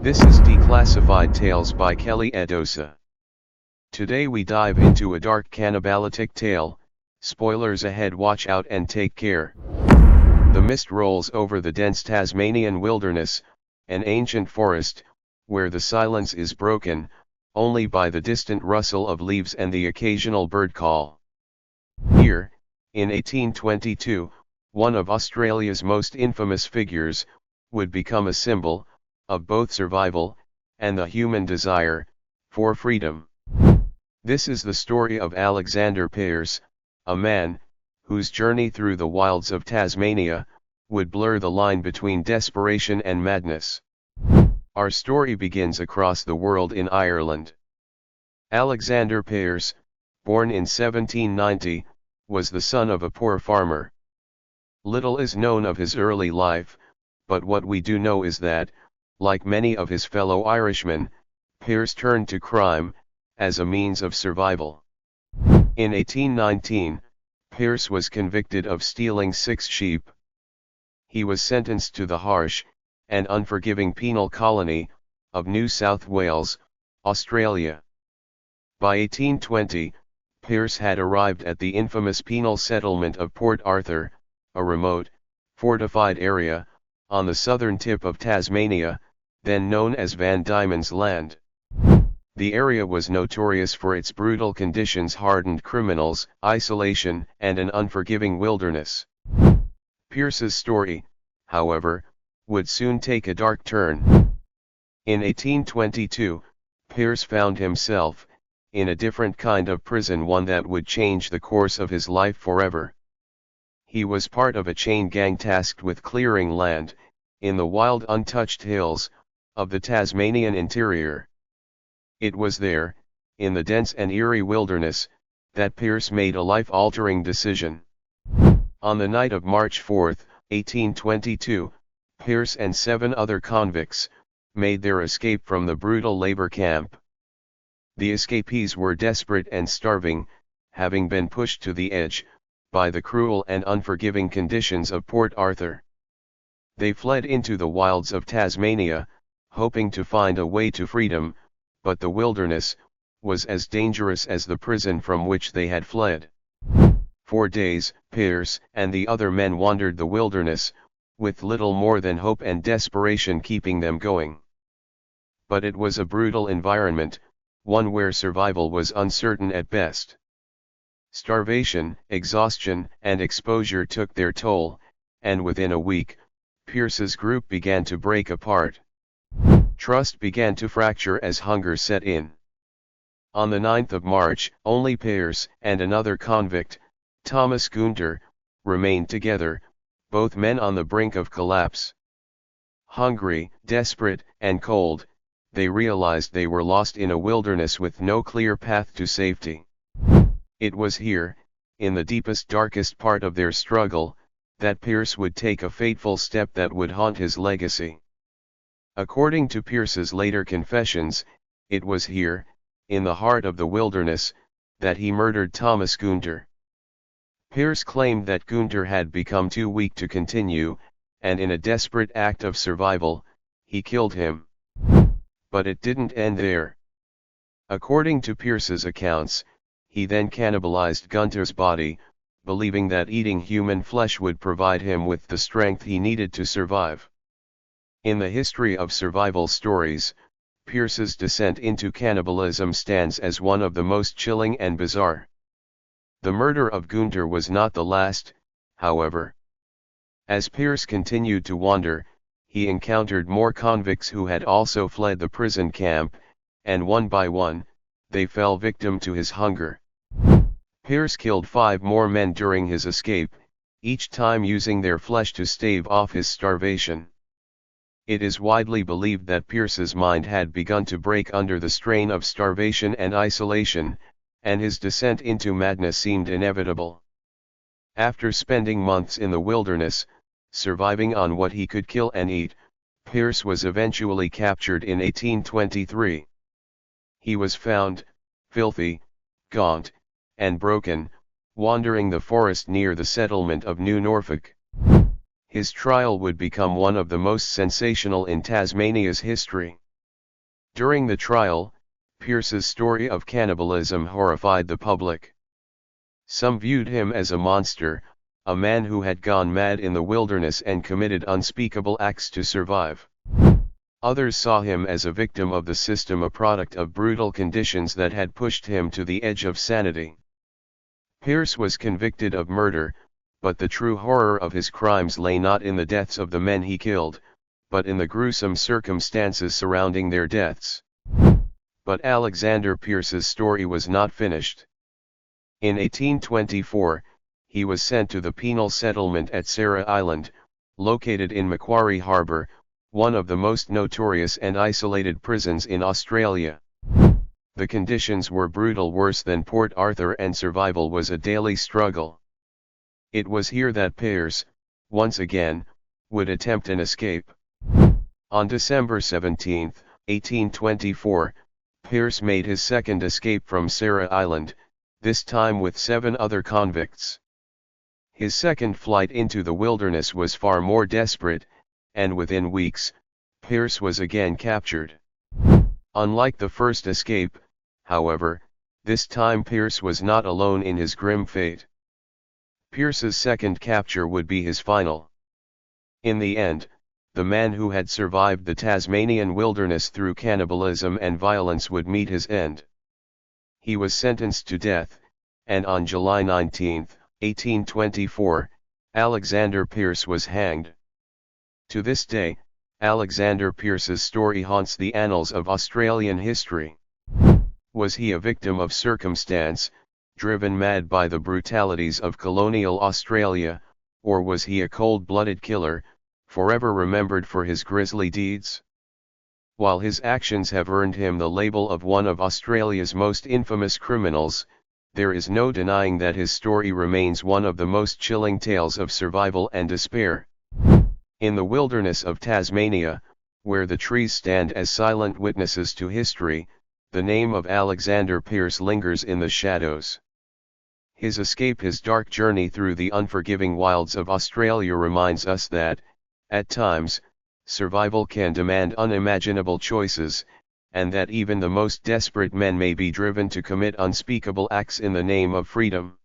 This is Declassified Tales by Kelly Edosa. Today we dive into a dark cannibalistic tale. Spoilers ahead, watch out and take care. The mist rolls over the dense Tasmanian wilderness, an ancient forest, where the silence is broken only by the distant rustle of leaves and the occasional bird call. Here, in 1822, one of Australia's most infamous figures would become a symbol of both survival and the human desire for freedom. This is the story of Alexander Pearce, a man whose journey through the wilds of Tasmania would blur the line between desperation and madness. Our story begins across the world in Ireland. Alexander Pearce, born in 1790, was the son of a poor farmer. Little is known of his early life, but what we do know is that, like many of his fellow Irishmen, Pearce turned to crime as a means of survival. In 1819, Pearce was convicted of stealing 6 sheep. He was sentenced to the harsh and unforgiving penal colony of New South Wales, Australia. By 1820, Pearce had arrived at the infamous penal settlement of Port Arthur, a remote, fortified area on the southern tip of Tasmania, then known as Van Diemen's Land. The area was notorious for its brutal conditions, hardened criminals, isolation, and an unforgiving wilderness. Pearce's story, however, would soon take a dark turn. In 1822, Pearce found himself in a different kind of prison, one that would change the course of his life forever. He was part of a chain gang tasked with clearing land in the wild, untouched hills of the Tasmanian interior. It was there, in the dense and eerie wilderness, that Pearce made a life-altering decision. On the night of March 4, 1822, Pearce and 7 other convicts made their escape from the brutal labor camp. The escapees were desperate and starving, having been pushed to the edge by the cruel and unforgiving conditions of Port Arthur. They fled into the wilds of Tasmania, hoping to find a way to freedom, but the wilderness was as dangerous as the prison from which they had fled. For days, Pearce and the other men wandered the wilderness, with little more than hope and desperation keeping them going. But it was a brutal environment, one where survival was uncertain at best. Starvation, exhaustion, and exposure took their toll, and within a week, Pearce's group began to break apart. Trust began to fracture as hunger set in. On the 9th of March, only Pearce and another convict, Thomas Gunter, remained together, both men on the brink of collapse. Hungry, desperate, and cold, they realized they were lost in a wilderness with no clear path to safety. It was here, in the deepest, darkest part of their struggle, that Pearce would take a fateful step that would haunt his legacy. According to Pearce's later confessions, it was here, in the heart of the wilderness, that he murdered Thomas Gunter. Pearce claimed that Gunter had become too weak to continue, and in a desperate act of survival, he killed him. But it didn't end there. According to Pearce's accounts, he then cannibalized Gunter's body, believing that eating human flesh would provide him with the strength he needed to survive. In the history of survival stories, Pearce's descent into cannibalism stands as one of the most chilling and bizarre. The murder of Gunter was not the last, however. As Pearce continued to wander, he encountered more convicts who had also fled the prison camp, and one by one, they fell victim to his hunger. Pearce killed 5 more men during his escape, each time using their flesh to stave off his starvation. It is widely believed that Pearce's mind had begun to break under the strain of starvation and isolation, and his descent into madness seemed inevitable. After spending months in the wilderness, surviving on what he could kill and eat, Pearce was eventually captured in 1823. He was found, filthy, gaunt, and broken, wandering the forest near the settlement of New Norfolk. His trial would become one of the most sensational in Tasmania's history. During the trial, Pearce's story of cannibalism horrified the public. Some viewed him as a monster, a man who had gone mad in the wilderness and committed unspeakable acts to survive. Others saw him as a victim of the system, a product of brutal conditions that had pushed him to the edge of sanity. Pearce was convicted of murder, but the true horror of his crimes lay not in the deaths of the men he killed, but in the gruesome circumstances surrounding their deaths. But Alexander Pearce's story was not finished. In 1824, he was sent to the penal settlement at Sarah Island, located in Macquarie Harbour, one of the most notorious and isolated prisons in Australia. The conditions were brutal, worse than Port Arthur, and survival was a daily struggle. It was here that Pearce, once again, would attempt an escape. On December 17, 1824, Pearce made his second escape from Sarah Island, this time with 7 other convicts. His second flight into the wilderness was far more desperate, and within weeks, Pearce was again captured. Unlike the first escape, however, this time Pearce was not alone in his grim fate. Pearce's second capture would be his final. In the end, the man who had survived the Tasmanian wilderness through cannibalism and violence would meet his end. He was sentenced to death, and on July 19, 1824, Alexander Pearce was hanged. To this day, Alexander Pearce's story haunts the annals of Australian history. Was he a victim of circumstance, driven mad by the brutalities of colonial Australia, or was he a cold-blooded killer, forever remembered for his grisly deeds? While his actions have earned him the label of one of Australia's most infamous criminals, there is no denying that his story remains one of the most chilling tales of survival and despair. In the wilderness of Tasmania, where the trees stand as silent witnesses to history, the name of Alexander Pearce lingers in the shadows. His escape, his dark journey through the unforgiving wilds of Australia reminds us that, at times, survival can demand unimaginable choices, and that even the most desperate men may be driven to commit unspeakable acts in the name of freedom.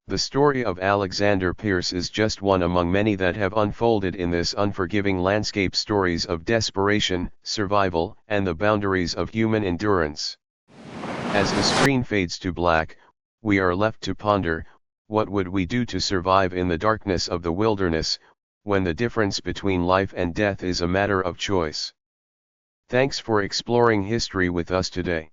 The story of Alexander Pearce is just one among many that have unfolded in this unforgiving landscape, stories of desperation, survival, and the boundaries of human endurance. As the screen fades to black, we are left to ponder, what would we do to survive in the darkness of the wilderness, when the difference between life and death is a matter of choice? Thanks for exploring history with us today.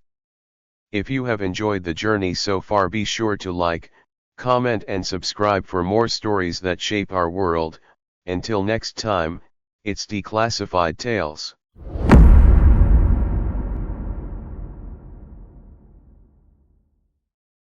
If you have enjoyed the journey so far, be sure to like, comment and subscribe for more stories that shape our world. Until next time, it's Declassified Tales.